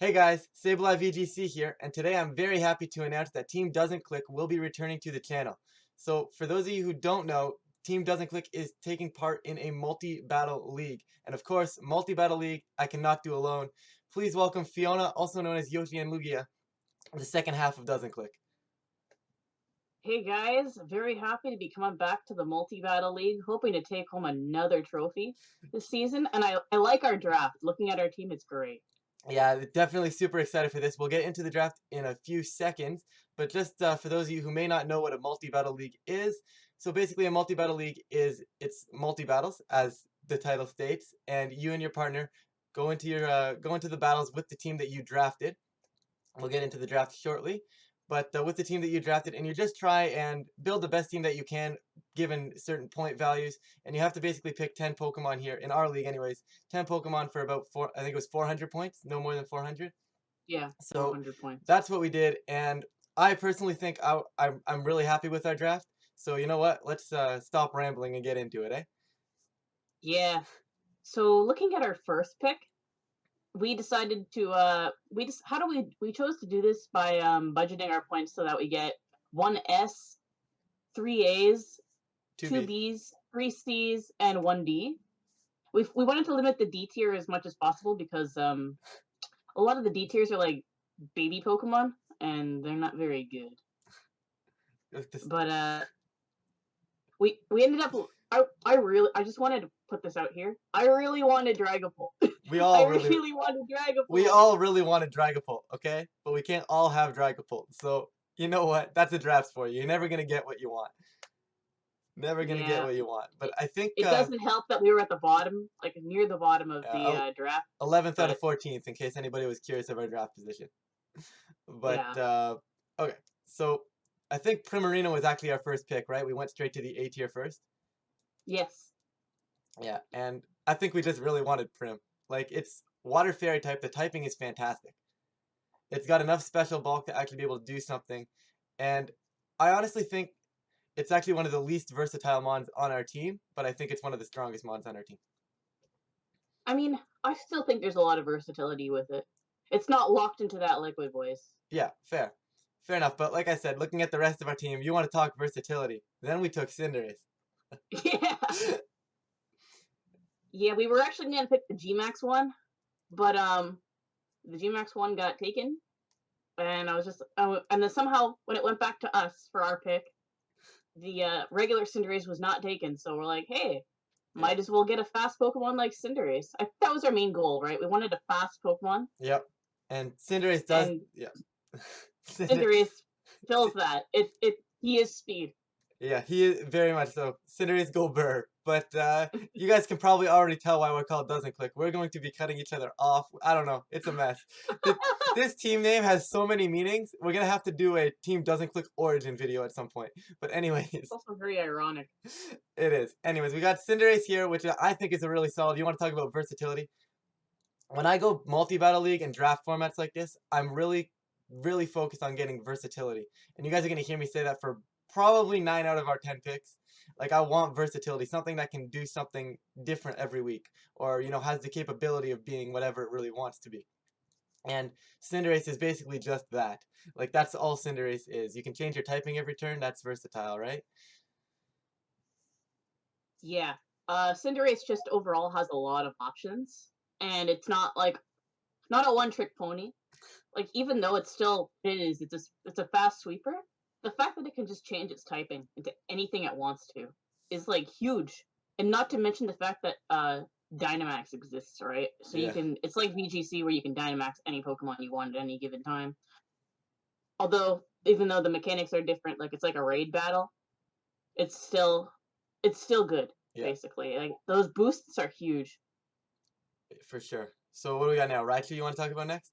Hey guys, Sableye VGC here, and today I'm very happy to announce that Team Doesn't Click will be returning to the channel. So for those of you who don't know, Team Doesn't Click is taking part in a multi-battle league. And of course, multi-battle league I cannot do alone. Please welcome Fiona, also known as Yoshi and Lugia, the second half of Doesn't Click. Hey guys, very happy to be coming back to the Multi-Battle League, hoping to take home another trophy this season, and I like our draft. Looking at our team, it's great. Yeah, definitely super excited for this. We'll get into the draft in a few seconds, but just for those of you who may not know what a multi-battle league is, so basically a multi-battle league is it's multi-battles, as the title states, and you and your partner go into the battles with the team that you drafted. We'll get into the draft shortly, but with the team that you drafted, and you just try and build the best team that you can given certain point values, and you have to basically pick 10 Pokemon here, in our league anyways, 10 Pokemon for about I think it was 400 points, no more than 400. Yeah, So 400 points. that's what we did, and I personally think I'm really happy with our draft, so you know what, let's stop rambling and get into it, eh? Yeah. So looking at our first pick, we decided to how do we chose to do this by budgeting our points so that we get one S, three A's, 2 2B. B's, 3 C's, and 1 D. We wanted to limit the D tier as much as possible because a lot of the D tiers are like baby Pokemon, and they're not very good. But we ended up. I just wanted to put this out here. I really wanted Dragapult. we I all really really wanted We Dragapult. all really wanted Dragapult, okay? But we can't all have Dragapult. So, you know what? That's a draft for you. You're never gonna get what you want. Never gonna get Yeah, what you want. But I think it doesn't help that we were at the bottom, like near the bottom of the uh, draft. 11th out of But 14th, in case anybody was curious of our draft position. But yeah, okay, so I think Primarina was actually our first pick, right? We went straight to the A tier first. yes, Yeah, and I think we just really wanted Prim. Like it's Water Fairy type. The typing is fantastic. It's got enough special bulk to actually be able to do something. And I honestly think it's actually one of the least versatile mons on our team, but I think it's one of the strongest mons on our team. I mean, I still think there's a lot of versatility with it. It's not locked into that liquid voice. Yeah, fair. Fair enough. But like I said, looking at the rest of our team, you want to talk versatility. Then we took Cinderace. Yeah, yeah. We were actually gonna pick the Gmax one, but the Gmax one got taken, and I was just and then somehow when it went back to us for our pick, the regular Cinderace was not taken. So we're like, hey, Yeah. might as well get a fast Pokemon like Cinderace. I think that was our main goal, right? We wanted a fast Pokemon, Yep. And Cinderace does, and yeah. Cinderace fills that. It he is speed. Yeah, he is very much so. Cinderace go burr. But you guys can probably already tell why we're called Doesn't Click. We're going to be cutting each other off. I don't know. It's a mess. This team name has so many meanings. We're going to have to do a Team Doesn't Click origin video at some point. But anyways, It's also very ironic. it is. Anyways, we got Cinderace here, which I think is a really solid. You want to talk about versatility? When I go multi-battle league and draft formats like this, I'm really focused on getting versatility. And you guys are going to hear me say that for probably 9 out of our 10 picks. Like I want versatility, something that can do something different every week or has the capability of being whatever it really wants to be. And Cinderace is basically just that. Like that's all Cinderace is. You can change your typing every turn, that's versatile, right? Yeah. Cinderace just overall has a lot of options, and it's not a one trick pony. Like even though it's a fast sweeper. The fact that it can just change its typing into anything it wants to is like huge, and not to mention the fact that Dynamax exists, right? So you Yeah. can it's like VGC where you can Dynamax any Pokemon you want at any given time. Although even though the mechanics are different, like it's like a raid battle, it's still it's still good Yeah, basically. Like those boosts are huge. for sure. So what do we got now? Raichu you want to talk about next?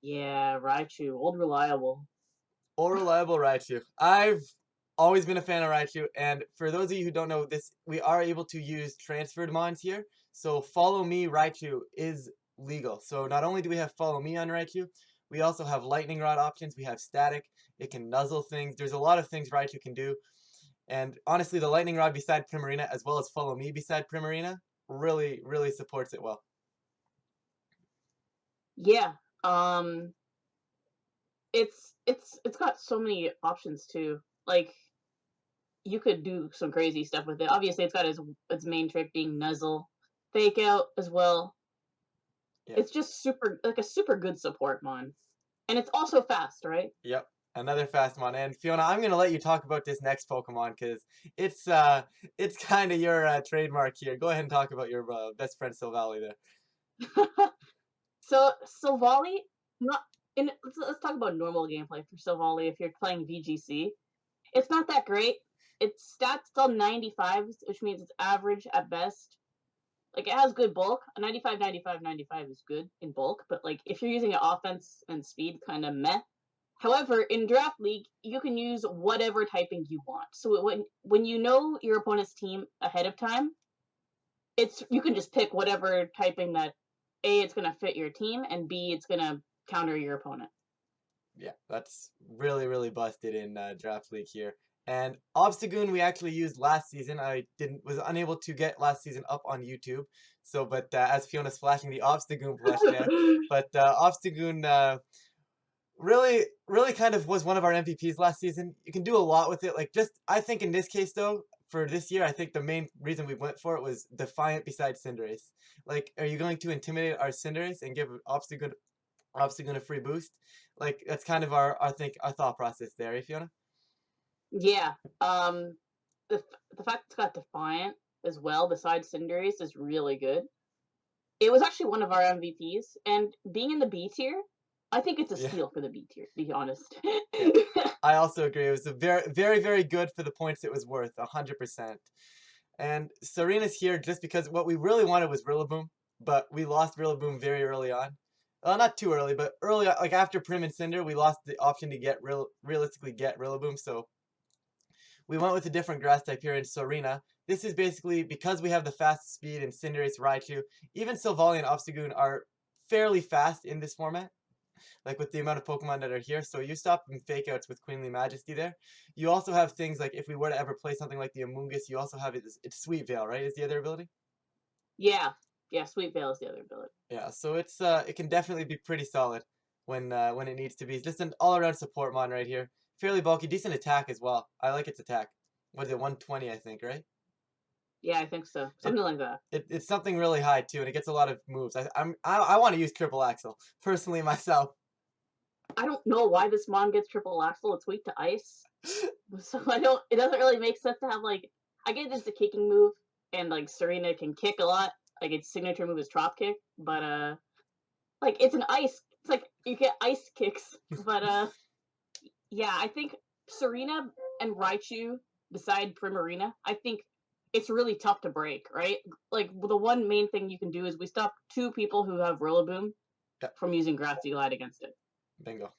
Yeah, Raichu, old reliable. Or reliable Raichu. I've always been a fan of Raichu, and for those of you who don't know this, we are able to use transferred mons here. So Follow Me Raichu is legal. So not only do we have Follow Me on Raichu, we also have Lightning Rod options. We have Static. It can nuzzle things. There's a lot of things Raichu can do. And honestly, the Lightning Rod beside Primarina, as well as Follow Me beside Primarina, really supports it well. Yeah. Um, it's got so many options too. Like you could do some crazy stuff with it. Obviously, it's got its main trick being nuzzle, fake out as well. Yeah. It's just super like a super good support mon, and it's also fast, right? Yep. Another fast one. And Fiona, I'm gonna let you talk about this next Pokemon because it's kind of your trademark here. Go ahead and talk about your best friend Silvally there. So Silvally, not in let's talk about normal gameplay for Silvally if you're playing VGC. It's not that great. Its stats still 95, which means it's average at best. Like it has good bulk. A 95, 95, 95 is good in bulk, but like if you're using it offense and speed, kind of meh. However, in Draft League, you can use whatever typing you want. So when you know your opponent's team ahead of time, it's you can just pick whatever typing that A it's gonna fit your team and B it's gonna counter your opponent. Yeah, that's really, really busted in Draft League here. And Obstagoon we actually used last season. I was unable to get last season up on YouTube. So, but as Fiona's flashing the Obstagoon plush there, but Obstagoon really, really kind of was one of our MVPs last season. You can do a lot with it. Like just, I think in this case though, for this year, I think the main reason we went for it was Defiant besides Cinderace. Like, are you going to intimidate our Cinderace and give Obstagoon a free boost? Like that's kind of our thought process there, eh, Fiona? Yeah. Um the fact it's got Defiant as well besides Cinderace is really good. It was actually one of our MVPs, and being in the B tier, I think it's a Yeah, steal for the B tier, to be honest. yeah. I also agree. It was a very, very, very good for the points it was worth, 100%. And Serena's here just because what we really wanted was Rillaboom, but we lost Rillaboom very early on. Well, not too early, but early, like after Prim and Cinder, we lost the option to realistically get Rillaboom. So we went with a different grass type here in Serena. This is basically because we have the fast speed in Cinderace, Raichu. Even Silvally and Obstagoon are fairly fast in this format, like with the amount of Pokemon that are here. So you stop and fake outs with Queenly Majesty there. You also have things like if we were to ever play something like the Amoonguss, you also have it's Sweet Veil, right? Is the other ability? Yeah. Yeah, Sweet Veil is the other ability. Yeah, so it can definitely be pretty solid when it needs to be. It's just an all-around support mon right here. Fairly bulky, decent attack as well. I like its attack. What is it, 120, I think, right? Yeah, I think so. It, Something like that. it's something really high too, and it gets a lot of moves. I want to use triple axle personally myself. I don't know why this mon gets triple axle. It's weak to ice. So I don't it doesn't really make sense to have like I get it's a kicking move and like Serena can kick a lot. Like its signature move is drop kick, but like it's an ice it's like you get ice kicks. But yeah, I think Serena and Raichu beside Primarina, I think it's really tough to break, right? Like the one main thing you can do is we stop two people who have Rillaboom Yeah, from using Grassy Glide against it. bingo.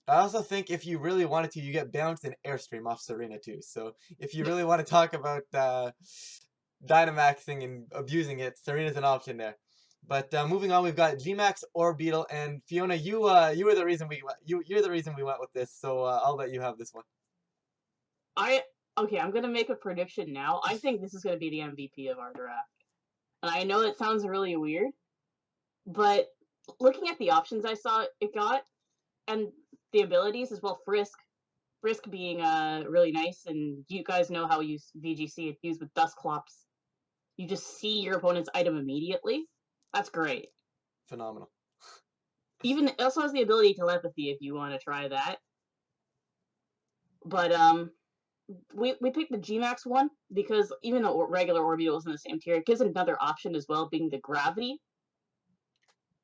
I also think if you really wanted to, you get bounce and airstream off Serena too. So if you really want to talk about Dynamaxing and abusing it, Serena's an option there. But moving on, we've got Gmax or Beetle, and Fiona, you were the reason you're the reason we went with this. So I'll let you have this one. I okay, I'm gonna make a prediction now. I think this is gonna be the MVP of our draft. And I know it sounds really weird, but looking at the options I saw it got and the abilities as well, Frisk being really nice, and you guys know how we use VGC. It's used with Dusclops. You just see your opponent's item immediately. That's great. Phenomenal. Even it also has the ability telepathy if you want to try that. But we picked the Gmax one because even though regular Orbeetle is in the same tier, it gives another option as well, being the Gravity.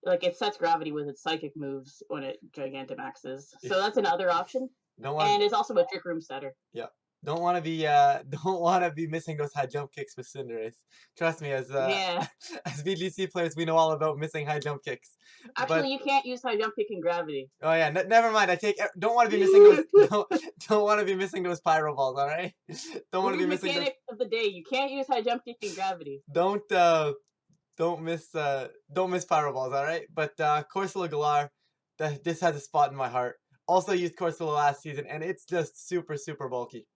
Like it sets Gravity with its Psychic moves when it Gigantamaxes, so that's another option, Don't want and to. it's also a Trick Room setter. Yeah. Don't want to be don't want to be missing those high jump kicks with Cinderace. Trust me, as Yeah, as VGC players, we know all about missing high jump kicks. But actually, you can't use High Jump Kick and Gravity. oh yeah, never mind. Don't want to be missing those don't want to be missing those pyro balls. All right. Don't want to be Weird missing those. mechanic of the day. You can't use High Jump Kick and Gravity. Don't uh don't miss pyro balls. All right. But Corsola Galar, this has a spot in my heart. Also used Corsola last season, and it's just super super bulky.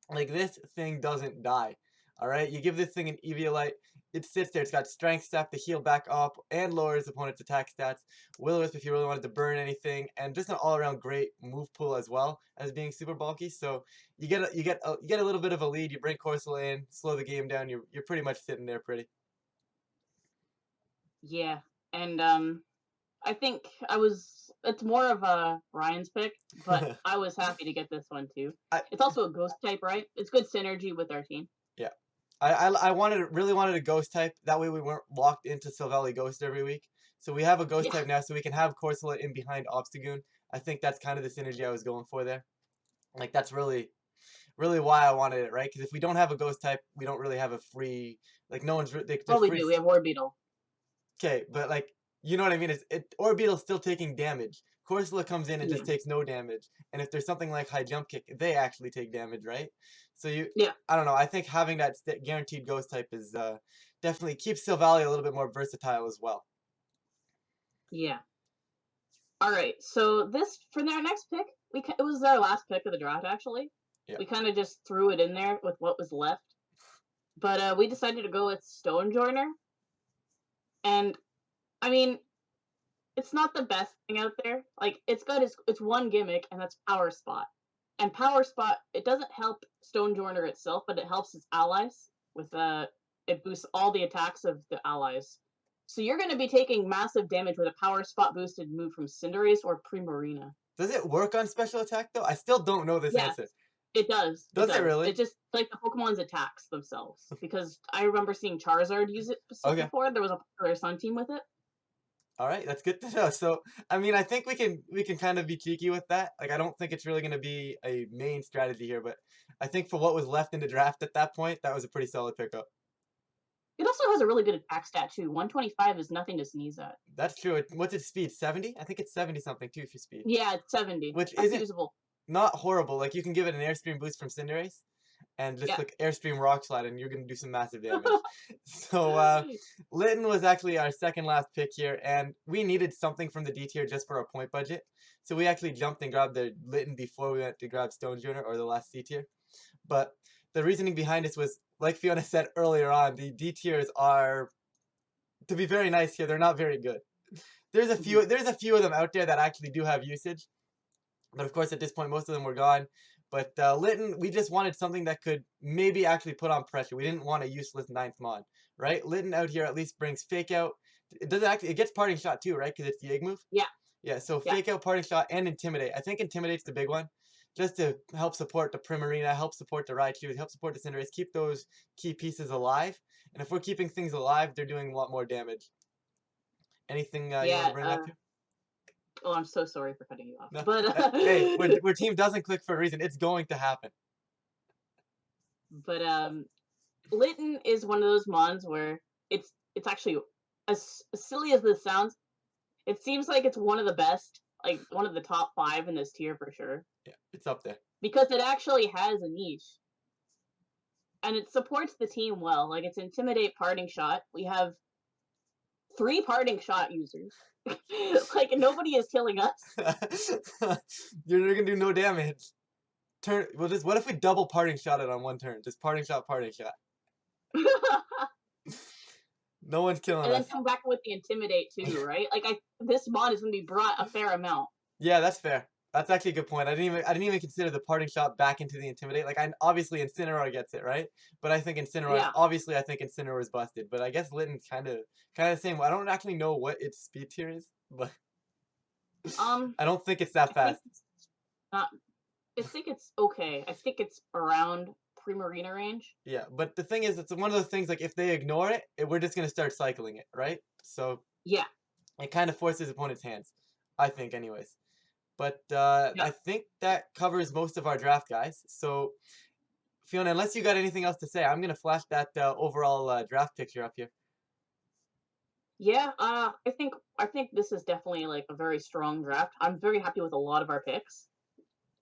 Like this thing doesn't die. All right, you give this thing an Eviolite, it sits there. It's got Strength Step to heal back up and lowers opponent's attack stats. Will-O-Wisp if you really wanted to burn anything, and just an all-around great move pool as well as being super bulky. So you get a little bit of a lead. You bring Corsola in, slow the game down. You're pretty much sitting there pretty. Yeah, and I think it's more of a Ryan's pick, but I was happy to get this one too. I, It's also a ghost type, right? It's good synergy with our team. yeah. I really wanted a ghost type. That way we weren't locked into Sylvelli Ghost every week. So we have a ghost Yeah, type now, so we can have Corsola in behind Obstagoon. I think that's kind of the synergy I was going for there. Like that's really why I wanted it, right? Because if we don't have a ghost type, we don't really have a free like no one's they're well, we free. do. We have Orbeetle. Okay, but like you know what I mean? Orbeetle's still taking damage. Corsola comes in and Yeah, just takes no damage. And if there's something like high jump kick, they actually take damage, right? So yeah, I don't know. I think having that guaranteed ghost type is definitely keeps Sylvalia a little bit more versatile as well. yeah. All right. So this for their next pick, it was our last pick of the draft actually. Yeah. We kind of just threw it in there with what was left, but we decided to go with Stone Joiner, and I mean it's not the best thing out there. Like it's one gimmick, and that's Power Spot. And Power Spot, it doesn't help Stone Joiner itself, but it helps its allies with it boosts all the attacks of the allies. So you're going to be taking massive damage with a Power Spot boosted move from Cinderace or Primarina. Does it work on special attack though? I still don't know this Yes, answer. it does. It Does it does. really? It just like the Pokemon's attacks themselves. Because I remember seeing Charizard use it Okay. before. There was a popular Sun team with it. All right, that's good to know. So, I mean, I think we can kind of be cheeky with that. Like, I don't think it's really going to be a main strategy here, but I think for what was left in the draft at that point, that was a pretty solid pickup. It also has a really good attack stat too. 125 is nothing to sneeze at. That's true. What's its speed? 70? I think it's 70 something too for speed, Yeah, it's 70. which That's isn't usable. not horrible. Like, you can give it an airstream boost from Cinderace and just Yeah. like airstream rock slide, and you're going to do some massive damage. So, Litten was actually our second last pick here, and we needed something from the D tier just for our point budget. So we actually jumped and grabbed the Litten before we went to grab Stone Joiner or the last C tier. But the reasoning behind this was, like Fiona said earlier on, the D tiers are, to be very nice here, they're not very good. There's a few of them out there that actually do have usage, but of course at this point most of them were gone. But Litten, we just wanted something that could maybe actually put on pressure. We didn't want a useless 9th mod, right? Litten out here at least brings Fake Out. It gets Parting Shot too, right? Because it's the egg move. Yeah. Yeah, so Yeah. Fake Out, Parting Shot, and Intimidate. I think Intimidate's the big one. Just to help support the Primarina, help support the Raichu, help support the Cinderace, keep those key pieces alive. And if we're keeping things alive, they're doing a lot more damage. Anything you want Yeah. to bring up here? Oh, I'm so sorry for cutting you off. No. But Hey, where team doesn't click for a reason, it's going to happen. but Litten is one of those mons where it's actually as silly as this sounds, it seems like it's one of the best, like one of the top 5 in this tier for sure. Yeah, it's up there. Because it actually has a niche. And it supports the team well. Like it's Intimidate, Parting Shot. We have 3 Parting Shot users. Like nobody is killing us. You're gonna do no damage. What if we double Parting Shot it on one turn? Just Parting Shot, Parting Shot. No one's killing And us. then come back with the Intimidate too, right? Like this mod is gonna be brought a fair amount. Yeah, that's fair. That's actually a good point. I didn't even consider the Parting Shot back into the Intimidate. Like obviously Incineroar gets it, right? But I think Incineroar Yeah. obviously I think Incineroar is busted. But I guess Litten's kind of the same. I don't actually know what its speed tier is, but I don't think it's that fast. I think it's okay. I think it's around Primarina range. Yeah, but the thing is, it's one of those things like if they ignore it, we're just gonna start cycling it, right? So yeah, it kind of forces opponent's hands, I think, anyways. But I think that covers most of our draft, guys. So Fiona, unless you got anything else to say, I'm gonna flash that overall draft picture up here. Yeah, I think this is definitely like a very strong draft. I'm very happy with a lot of our picks.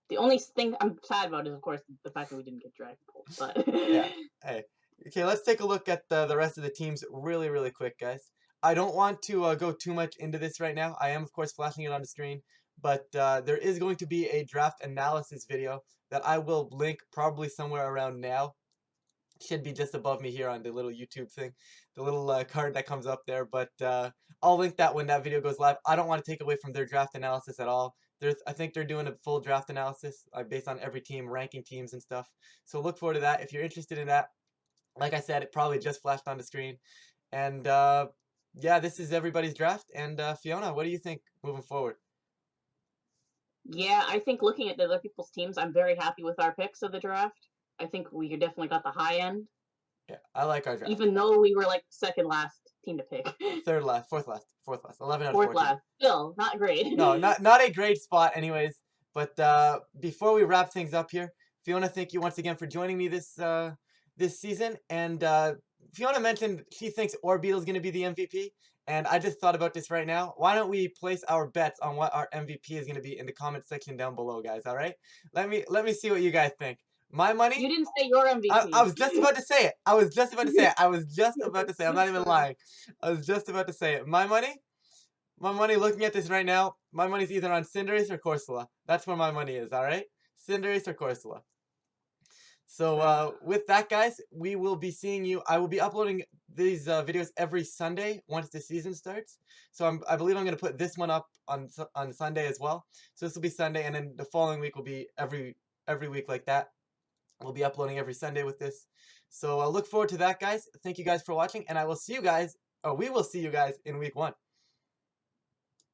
The only thing I'm sad about is, of course, the fact that we didn't get Dragon Ball. But yeah, hey, okay, let's take a look at the rest of the teams really quick, guys. I don't want to go too much into this right now. I am, of course, flashing it on the screen, but there is going to be a draft analysis video that I will link probably somewhere around now should be just above me here on the little YouTube thing, the little card that comes up there. But I'll link that when that video goes live. I don't want to take away from their draft analysis at all. I think they're doing a full draft analysis based on every team, ranking teams and stuff. So look forward to that. If you're interested in that, like I said, it probably just flashed on the screen. And yeah, this is everybody's draft. And Fiona, what do you think moving forward? Yeah, I think looking at the other people's teams, I'm very happy with our picks of the draft. I think we definitely got the high end, Yeah, I like our draft. even though we were like second last team to pick. Third last, fourth last, 11 out of Fourth 14. last. Still, not great. No, not a great spot, anyways. But before we wrap things up here, Fiona, thank you once again for joining me this season. And Fiona mentioned she thinks Orbeetle's going to be the MVP. And I just thought about this right now. Why don't we place our bets on what our MVP is going to be in the comment section down below, guys? All right. Let me see what you guys think. My money. You didn't say your I MVP. was just about to say it. I was just about to say it. I was just about to say it. I'm not even lying. I was just about to say it. My money. My money, looking at this right now, my money's either on Cinderace or Corsola. That's where my money is, all right? Cinderace or Corsola. So with that, guys, we will be seeing you. I will be uploading these videos every Sunday once the season starts. So I believe I'm going to put this one up on Sunday as well. So this will be Sunday, and then the following week will be every week like that. We'll be uploading every Sunday with this. So look forward to that, guys. Thank you guys for watching, and I will see you guys, or we will see you guys in week 1.